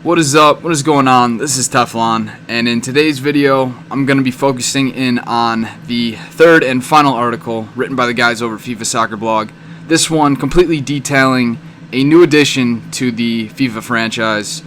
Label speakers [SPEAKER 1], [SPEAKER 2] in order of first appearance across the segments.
[SPEAKER 1] What is up? What is going on? This is Teflon, and in today's video, I'm going to be focusing in on the third and final article written by the guys over at FIFA Soccer Blog. This one completely detailing a new addition to the FIFA franchise,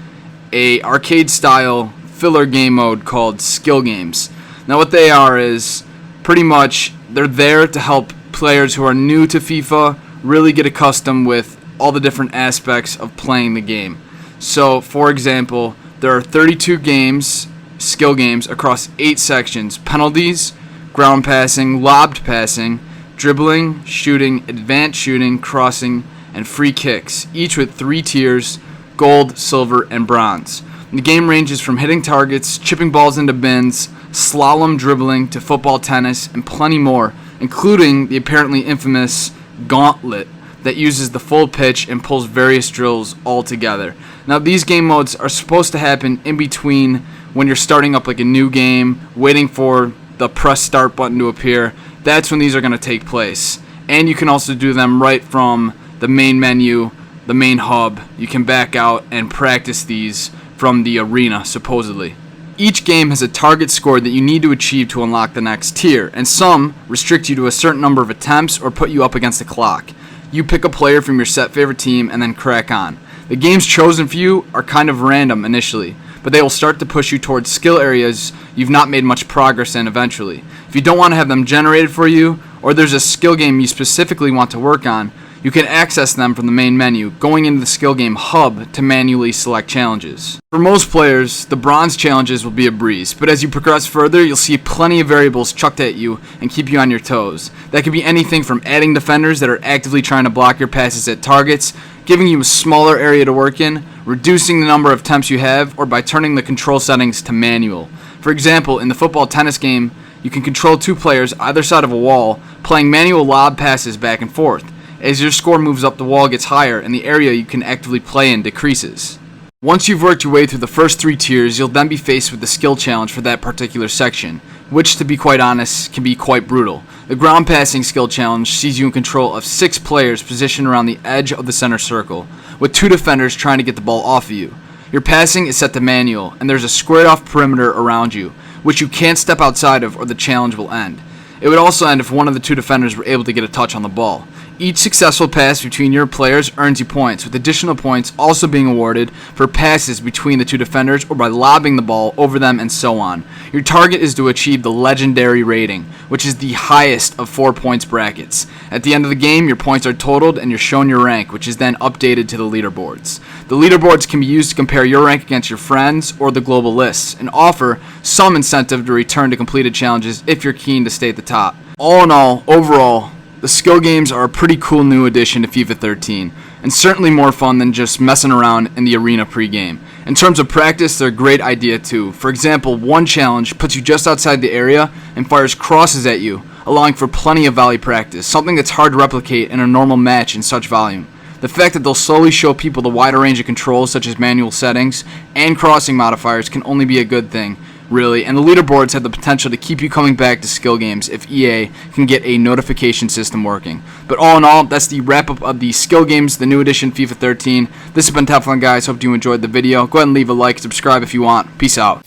[SPEAKER 1] a arcade-style filler game mode called Skill Games. Now, what they are is pretty much they're there to help players who are new to FIFA really get accustomed with all the different aspects of playing the game. So, for example, there are 32 games, skill games, across 8 sections: penalties, ground passing, lobbed passing, dribbling, shooting, advanced shooting, crossing, and free kicks, each with 3 tiers: gold, silver, and bronze. The game ranges from hitting targets, chipping balls into bins, slalom dribbling, to football, tennis, and plenty more, including the apparently infamous gauntlet that uses the full pitch and pulls various drills all together. Now, these game modes are supposed to happen in between when you're starting up like a new game, waiting for the press start button to appear. That's when these are going to take place. And you can also do them right from the main menu, the main hub. You can back out and practice these from the arena, supposedly. Each game has a target score that you need to achieve to unlock the next tier, and some restrict you to a certain number of attempts or put you up against the clock. You pick a player from your set favorite team and then crack on. The games chosen for you are kind of random initially, but they will start to push you towards skill areas you've not made much progress in eventually. If you don't want to have them generated for you, or there's a skill game you specifically want to work on, you can access them from the main menu, going into the skill game hub to manually select challenges. For most players, the bronze challenges will be a breeze, but as you progress further, you'll see plenty of variables chucked at you and keep you on your toes. That could be anything from adding defenders that are actively trying to block your passes at targets, giving you a smaller area to work in, reducing the number of attempts you have, or by turning the control settings to manual. For example, in the football tennis game, you can control 2 players either side of a wall, playing manual lob passes back and forth. As your score moves up, the wall gets higher and the area you can actively play in decreases. Once you've worked your way through the first 3 tiers, you'll then be faced with the skill challenge for that particular section, which, to be quite honest, can be quite brutal. The ground passing skill challenge sees you in control of 6 players positioned around the edge of the center circle, with 2 defenders trying to get the ball off of you. Your passing is set to manual, and there's a squared off perimeter around you, which you can't step outside of or the challenge will end. It would also end if one of the 2 defenders were able to get a touch on the ball. Each successful pass between your players earns you points, with additional points also being awarded for passes between the 2 defenders or by lobbing the ball over them, and so on. Your target is to achieve the legendary rating, which is the highest of 4 points brackets. At the end of the game, your points are totaled and you're shown your rank, which is then updated to the leaderboards. The leaderboards can be used to compare your rank against your friends or the global lists, and offer some incentive to return to completed challenges if you're keen to stay at the top. All in all, overall, the skill games are a pretty cool new addition to FIFA 13, and certainly more fun than just messing around in the arena pre-game. In terms of practice, they're a great idea too. For example, one challenge puts you just outside the area and fires crosses at you, allowing for plenty of volley practice, something that's hard to replicate in a normal match in such volume. The fact that they'll slowly show people the wider range of controls, such as manual settings and crossing modifiers, can only be a good thing, really, and the leaderboards have the potential to keep you coming back to skill games if EA can get a notification system working. But all in all, that's the wrap up of the skill games, the new edition FIFA 13. This has been Teflon, guys. Hope you enjoyed the video. Go ahead and leave a like, subscribe if you want. Peace out.